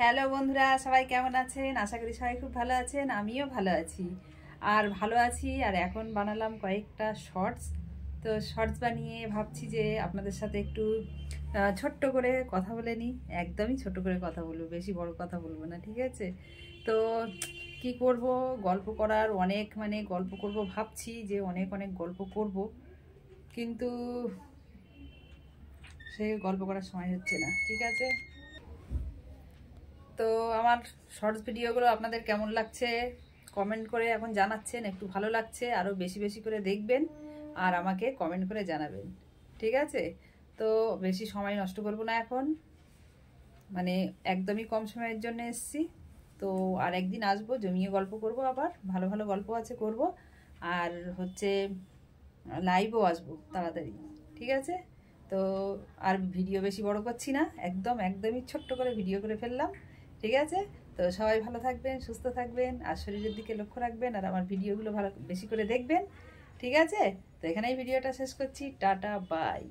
Hello বন্ধুরা, সবাই কেমন আছেন? আশা করি সবাই খুব ভালো আছেন। আমিও ভালো আছি। আর এখন বানালাম কয়েকটা শর্টস। তো শর্টস বানিয়ে ভাবছি যে আপনাদের সাথে একটু ছোট্ট করে কথা বলে নিই। একদমই ছোট করে কথা বলবো, বেশি বড় কথা বলবো না, ঠিক আছে? তো কি করব, গল্প করার অনেক গল্প করব ভাবছি যে অনেক অনেক গল্প করব, কিন্তু সে গল্প করার সময় হচ্ছে না, ঠিক আছে? তো আমার শর্টস ভিডিওগুলো আপনাদের কেমন লাগছে কমেন্ট করে এখন জানাচ্ছেন। একটু ভালো লাগছে আরও বেশি বেশি করে দেখবেন আর আমাকে কমেন্ট করে জানাবেন, ঠিক আছে? তো বেশি সময় নষ্ট করব না এখন, একদমই কম সময়ের জন্য এসছি। তো আর একদিন আসবো, জমিয়ে গল্প করব, আবার ভালো ভালো গল্প আছে করব। আর লাইভও আসবো তাড়াতাড়ি, ঠিক আছে? তো আর ভিডিও বেশি বড় করছি না, একদমই ছোট্ট করে ভিডিও করে ফেললাম, ঠিক আছে? তো সবাই ভালো থাকবেন, সুস্থ থাকবেন, আর শরীরের দিকে লক্ষ্য রাখবেন, আর আমার ভিডিওগুলো ভালো বেশি করে দেখবেন, ঠিক আছে? তো এখানেই ভিডিওটা শেষ করছি। Tata, by.